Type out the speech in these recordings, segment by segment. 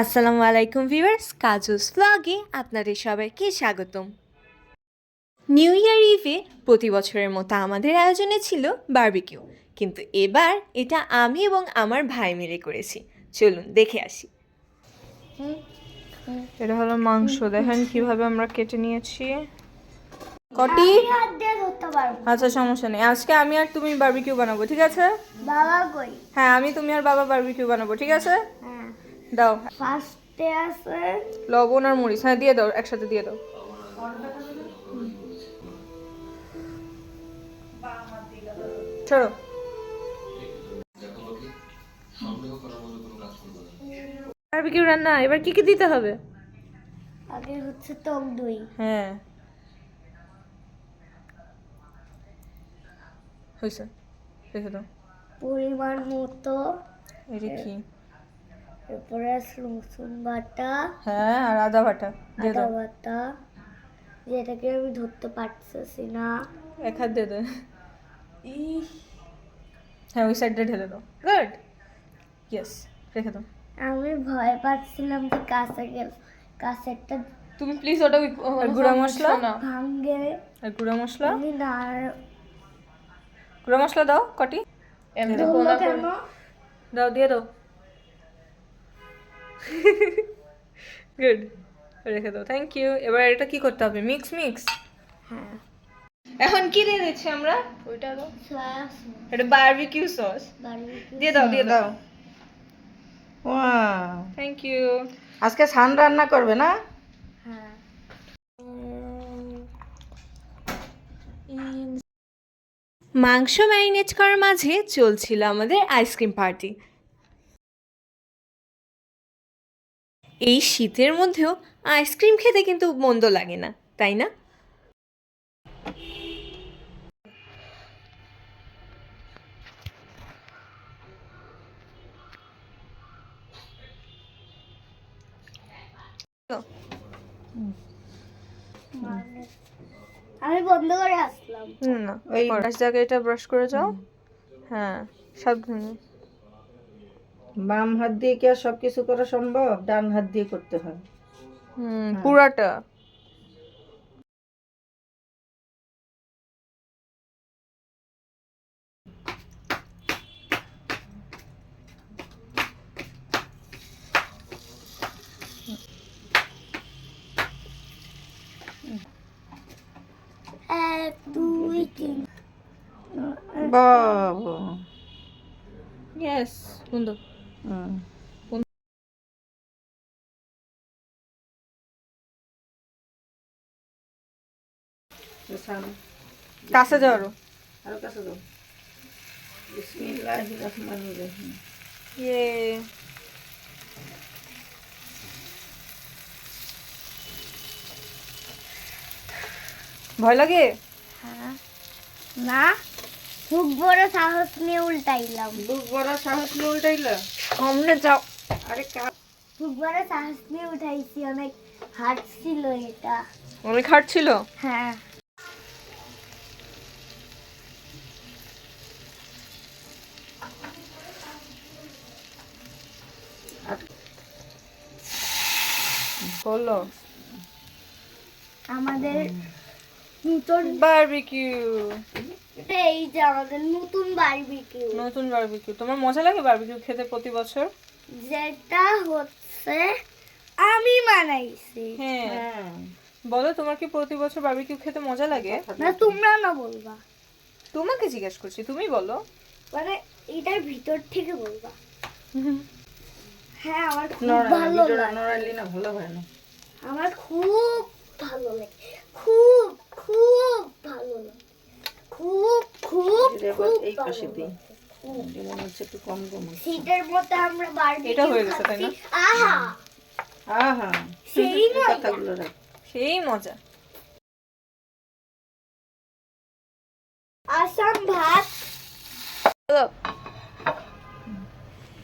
আসসালামু আলাইকুম ভিউয়ার্স, কাজুস ভ্লগে আপনাদের সবাইকে স্বাগতম। নিউ ইয়ার ইভে প্রতি বছরের মতো আমাদের আয়োজনে ছিল বারবিকিউ, কিন্তু এবার এটা আমি এবং আমার ভাই মিলে করেছি। চলুন দেখে আসি। এটা হলো মাংস, দেখেন কিভাবে আমরা কেটে নিয়েছি। কটি আচ্ছা, সমস্যা নেই। আজকে আমি আর তুমি বারবিকিউ বানাবো, ঠিক আছে? বাবা কই? হ্যাঁ, আমি তুমি আর বাবা বারবিকিউ বানাবো, ঠিক আছে? হ্যাঁ, দাও ফার্স্টে আছে লবণ আর মরিচ। হ্যাঁ, দিয়ে দাও, একসাথে দিয়ে দাও। ছাড়ো। বারবিকিউ রান্না এবার কি কি দিতে হবে? আগে হচ্ছে টক দই, হ্যাঁ, হয়েছে, রেখে দাও। পরিমাণ মতো, এটা কি? এরপরে আছে রসুন বাটা, হ্যাঁ, আর আদা বাটা দিয়ে আদা দাও। বাটা, যেটাকে আমি ধরতে পারতেছি না। এক হাত দিয়ে দাও। হ্যাঁ, ওই সাইডটা ঢেলে দাও। গুড, ইয়েস, রেখে দাও। আমি ভয় পাচ্ছিলাম যে কাছেরটা তুমি প্লিজ ওটা আর গুঁড়া মশলা ভাঙ্গে। আর গুঁড়া মশলা, আমি না গুঁড়া মশলা দাও কটি। ধরলো কেন? দাও, দিয়ে দাও। গুড, রেখে দাও। Thank you. এবার এটা কি করতে হবে? Mix mix. হ্যাঁ, এখন কি দিয়ে দিচ্ছি আমরা? ওইটা দাও, সয়া সস, এটা বারবিকিউ সস। বারবিকিউ দিয়ে দাও, দিয়ে দাও। Wow, thank you. আজকে সান রান্না করবে না? হ্যাঁ। মাংস ম্যারিনেট করার মাঝে চলছিল আমাদের আইসক্রিম পার্টি। এই শীতের মধ্যেও আইসক্রিম খেতে কিন্তু মন্দ লাগে না, তাই না? আমি বন্ধ করে আসলাম। না, ওই ব্রাশ জায়গায় এটা ব্রাশ করে যাও। হ্যাঁ, সাবধানে। বাম হাত দিয়ে কি আর সবকিছু করা সম্ভব? ডান হাত দিয়ে করতে হয়। পুরাটা। এক দুই তিন। বাবা, ইয়েস, সুন্দর। হুম। কাছে যাও আরো। আরো কাছে দাও। বিসমিল্লাহির রহমানির রহিম। ইয়ে, ভয় লাগে? হ্যাঁ, না, খুব বড় সাহস নিয়ে উল্টাইলাম। বুক বড় সাহস নিয়ে উল্টাইলা? সামনে যাও। আরে খুব বড় সাহস নিয়ে উঠাইছি, অনেক হার্ড ছিল এটা। অনেক হার্ড ছিল। হ্যাঁ, বলো। আমাদের নতুন বারবিকিউ, এই যে আমাদের নতুন বারবিকিউ, নতুন বারবিকিউ। তোমার মজা লাগে বারবিকিউ খেতে প্রতি বছর? যেটা হচ্ছে আমি বানাইছি। হ্যাঁ, হ্যাঁ, বলো, তোমার কি প্রতি বছর বারবিকিউ খেতে মজা লাগে? না, তোমরা না বলবা, তোমাকে জিজ্ঞেস করছি, তুমি বলো। মানে এটার ভিতর থেকে বলবা। হ্যাঁ, আমার খুব নড়াইলে, ভালো ভিডিওটা লাগে, নড়াইলে না ভালো হয় না। আমার খুব ভালো লাগে, খুব খুব ভালো লাগে, খুব খুব এটা এবার খুব এই ভালো পাশে দিই। লাগে। এটা মনে হচ্ছে একটু কম কম হচ্ছে। শীতের মধ্যে আমরা বারবিকিউ এটা হয়ে গেছে, তাই না? আহা, আহা, সেই এই মজা। কথাগুলো রাখ। সেই মজা। আসাম ভাত,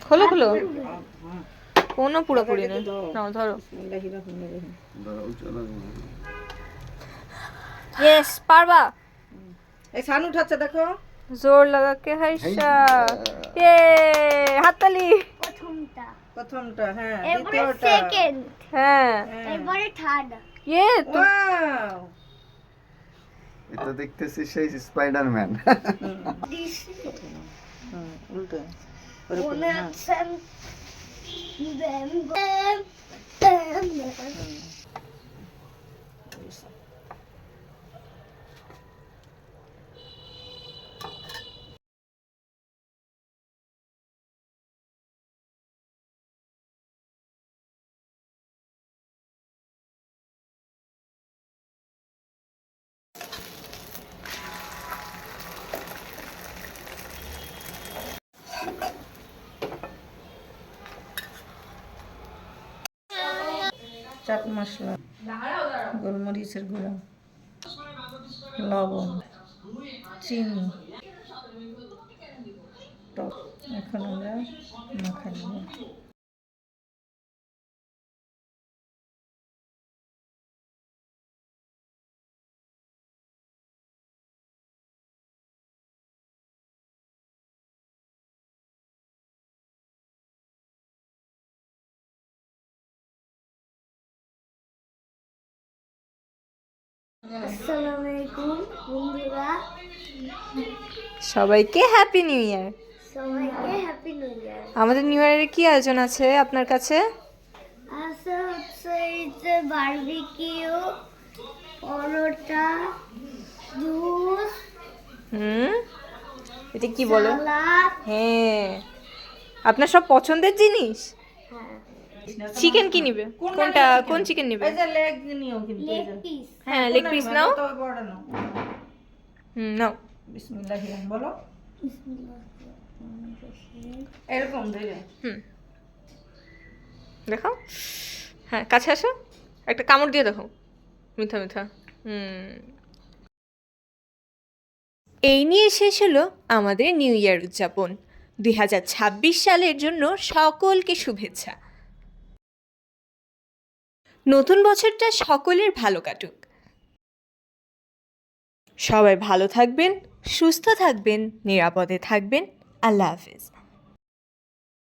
খোলো খোলো, হ্যাঁ, কোনো পুরোপুরি নেই। নাও ধরো। বিসমিল্লাহির রহমানির রহিম। ইয়েস, পারবা। এই সান উঠাচ্ছে দেখো। জোর লাগা কে হাইসা। ইয়ে, হাততালি। প্রথমটা প্রথমটা, হ্যাঁ, এরপরে দ্বিতীয়টা। সেকেন্ড, হ্যাঁ এরপরে থার্ড। ইয়ে তো ওয়াও! এটা দেখতেছি সেই স্পাইডারম্যান। উল্টো। মনে হচ্ছে ব্যাম ব্যাম ব্যাম ব্যাম। চাট মশলা, গোলমরিচের গুঁড়া, লবণ, চিনি, টক। এখন আমরা মাখাবো। আসসালামু আলাইকুম বন্ধুরা, সবাইকে হ্যাপি নিউ ইয়ার। সবাইকে হ্যাপি নিউ ইয়ার। আমাদের নিউ ইয়ারের কি আয়োজন আছে আপনার কাছে? আচ্ছা, হচ্ছে এই যে বারবিকিউ, পরোটা, জুস, হুম, এটা কি বলো? সালাদ। হ্যাঁ, আপনার সব পছন্দের জিনিস। হ্যাঁ, চিকেন কি নিবে? কোনটা, কোন চিকেন নিবে? এই যে লেগ নিও কিন্তু, এই লেগ যে। পিস। হ্যাঁ, লেগ পিস নাও। তো বড় নাও। নাও। বিসমিল্লাহির রহমানির বলো। এরকম ধরে। হুম, দেখো। হ্যাঁ, কাছে আসো, একটা কামড় দিয়ে দেখো। মিঠা মিঠা। এই নিয়ে শেষ হলো আমাদের নিউ ইয়ার উদযাপন। 2026 সালের জন্য সকলকে শুভেচ্ছা। নতুন বছরটা সকলের ভালো কাটুক। সবাই ভালো থাকবেন, সুস্থ থাকবেন, নিরাপদে থাকবেন। আল্লাহ হাফেজ।